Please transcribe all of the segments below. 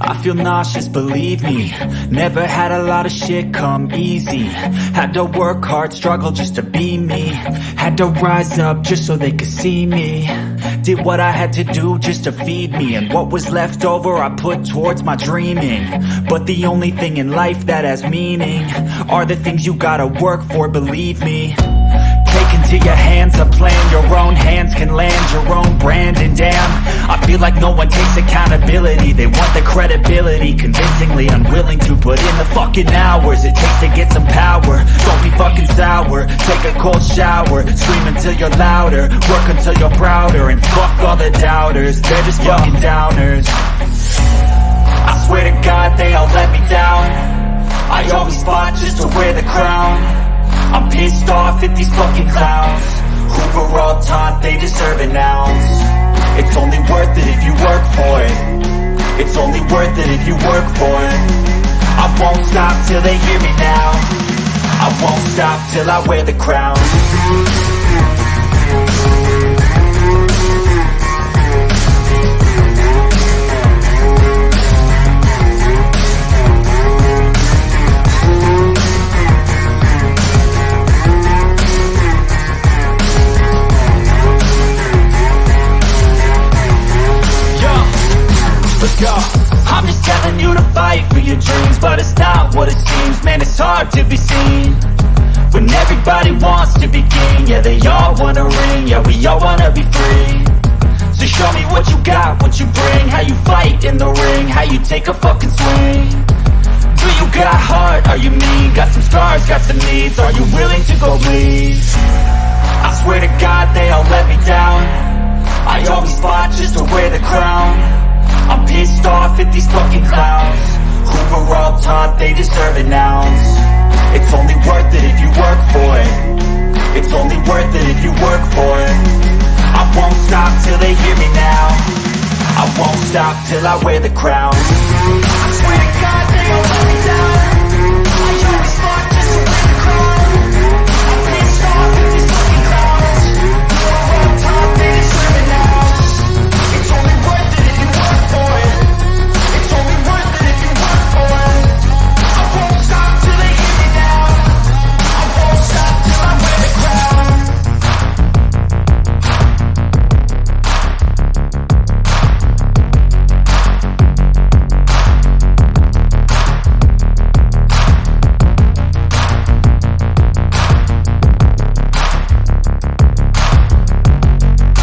I feel nauseous, believe me. Never had a lot of shit come easy. Had to work hard, struggle just to be me. Had to rise up just so they could see me. Did what I had to do just to feed me. And what was left over I put towards my dreaming. But the only thing in life that has meaning are the things you gotta work for, believe me. Take into your hands a plan. Your own hands can land your own brand. And damn, I feel like no one takes accountability. They want the credibility, convincingly unwilling to put in the fucking hours it takes to get some power. Don't be fucking sour, take a cold shower. Scream until you're louder, work until you're prouder. And fuck all the doubters, they're just fucking downers. I swear to God they all let me down. I always fought just to wear the crown. I'm pissed off at these fucking clowns who were all taught they deserve an ounce. It's only worth it if you work for it. It's only worth it if you work for it. I won't stop till they hear me now. I won't stop till I wear the crown. I'm just telling you to fight for your dreams, but it's not what it seems. Man, it's hard to be seen when everybody wants to be king. Yeah, they all wanna ring, yeah, we all wanna be free. So show me what you got, what you bring, how you fight in the ring, how you take a fucking swing. Do you got heart, are you mean? Got some scars, got some needs, are you willing to go bleed? I swear to God they all let me down. I always fought just to wear the crown. I'm pissed off at these fucking clowns who were all taught they deserve an ounce. It's only worth it if you work for it. It's only worth it if you work for it. I won't stop till they hear me now. I won't stop till I wear the crown. I swear to God they all let me down. I always fought just to wear the crown. I'm pissed off at these fucking clowns who were all taught they deserve an ounce. It's only worth it if you work for it. It's only worth it if you work for it. I won't stop till they hear me now. I won't stop till I wear the crown.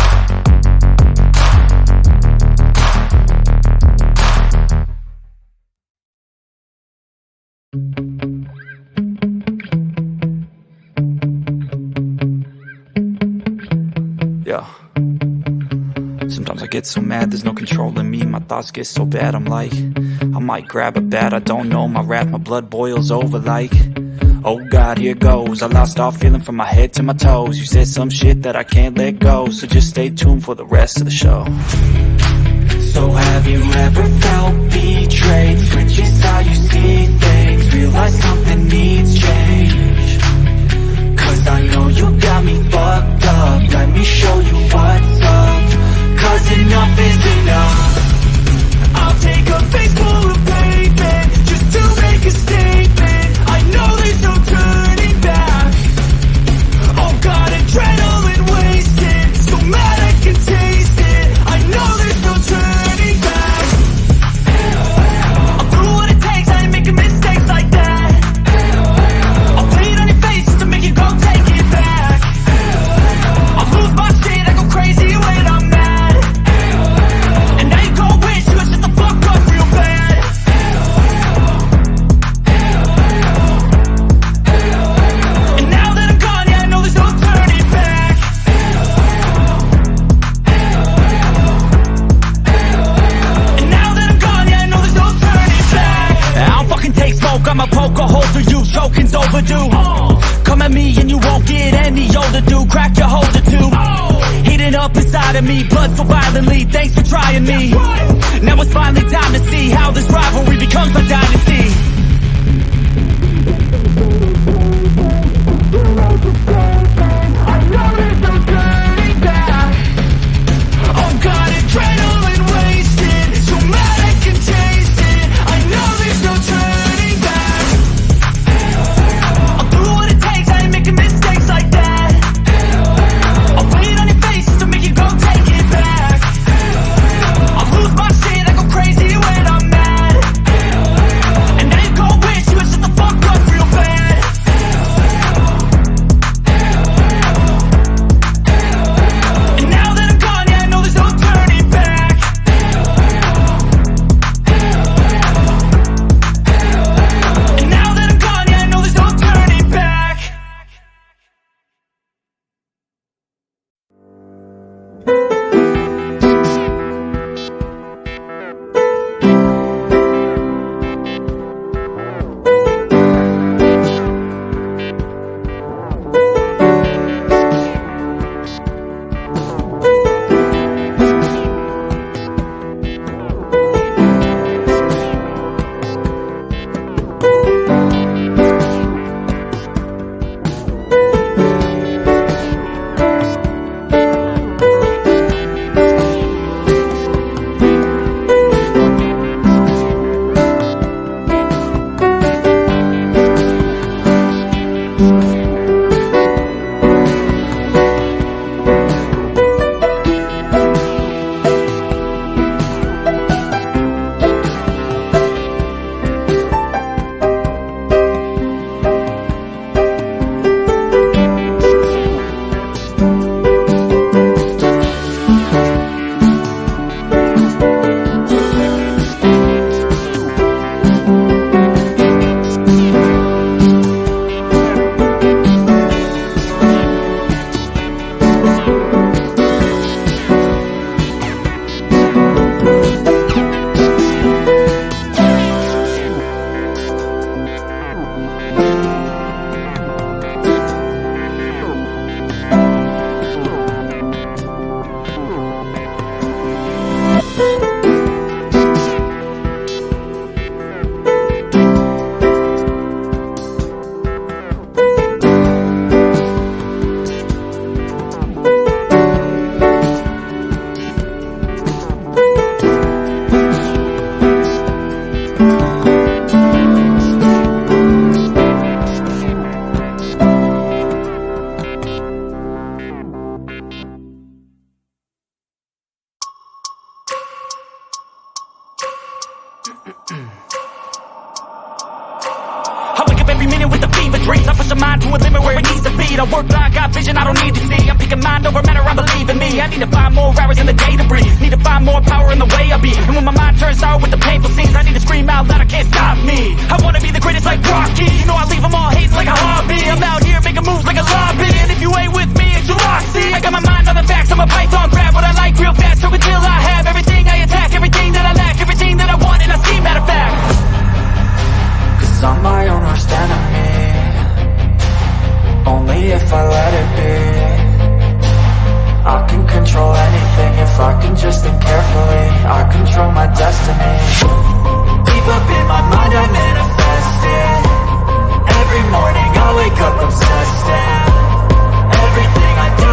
Yeah. Sometimes I get so mad, there's no controlling me. My thoughts get so bad, I'm like, I might grab a bat, I don't know. My wrath, my blood boils over like, oh God, here goes. I lost all feeling from my head to my toes. You said some shit that I can't let go, so just stay tuned for the rest of the show. So have you ever felt betrayed? Switches how you see things, realize something needs change. Cause I know you got me fucked up. Let me show you what's up. Cause enough is enough. I'll take a face full of pavement just to make a statement. I know there's no turning back. Oh God, adrenaline wasted, so mad I can taste it. I know there's no turning back. I'll do what it takes, I ain't making mistakes like that. I'll put it on your face just to make you go take it back. I'll lose my shit, I go crazy when I'm mad. And now you go wish you would shut the fuck up real bad. And now that I'm gone, yeah, I know there's no turning back. And now that I'm gone, yeah, I know there's no turning back. I don't fucking take smoke, I'ma poke a hole through you. Choking's overdue. Come at me and you won't get any older, dude. Crack your holder too. Heating up inside of me, blood so violently. Thanks for trying me. Now it's finally time to see how this rivalry becomes a dynasty. I know there's no turning back. Oh God, adrenaline wasted, so mad I can taste it. I wake up every minute with the fever dreams. I push my mind to a limit where it needs to be. I work blind, got vision I don't need to see. I'm picking mind over matter, I believe in me. I need to find more hours in the day to breathe. Need to find more power in the way I be. And when my mind turns sour with the painful scenes, I need to scream out loud, I can't stop me. I wanna be the greatest like Rocky. You know I leave them all hating like a hobby. I'm out here making moves like a lobby. And if you ain't with me, it's your lossy. I got my mind on the facts, I'm a python, grab what I like real fast. So until I have everything I attack, everything that I lack, everything that I want, and I see, matter of fact. Cause I'm my own worst enemy. Only if I let it be. I can control anything if I can just think carefully. I control my destiny. Deep up in my mind I manifest it. Every morning I wake up obsessed, and everything I do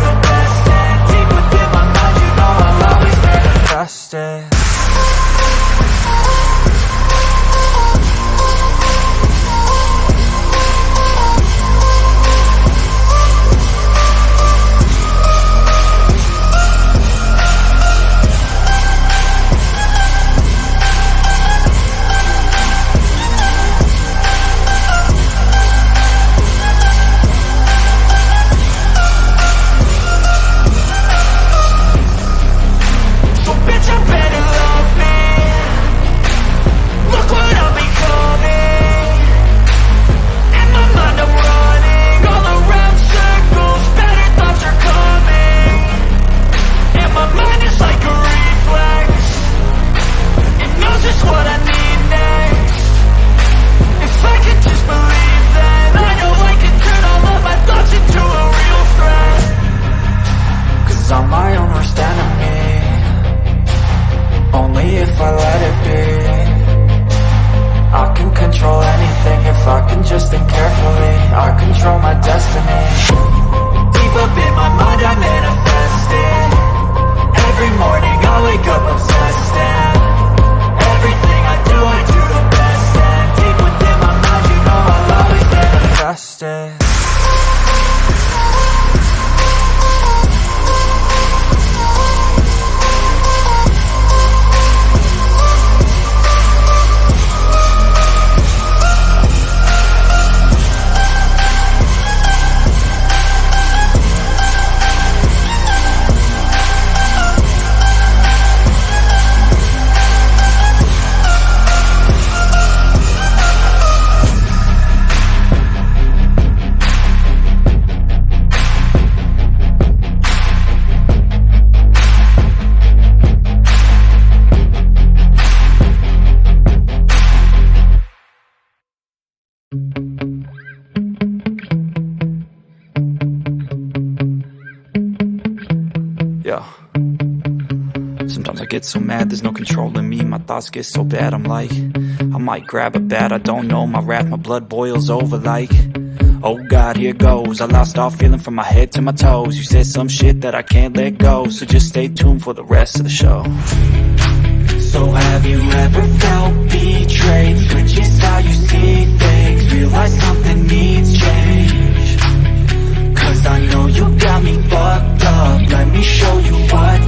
the best. And deep within my mind you know I'll always manifest it. Sometimes I get so mad, there's no controlling me. My thoughts get so bad, I'm like, I might grab a bat, I don't know. My wrath, my blood boils over like, oh God, here goes. I lost all feeling from my head to my toes. You said some shit that I can't let go, so just stay tuned for the rest of the show. So have you ever felt betrayed? Switches how you see things. Realize something needs change. Cause I know you got me fucked up. Let me show you what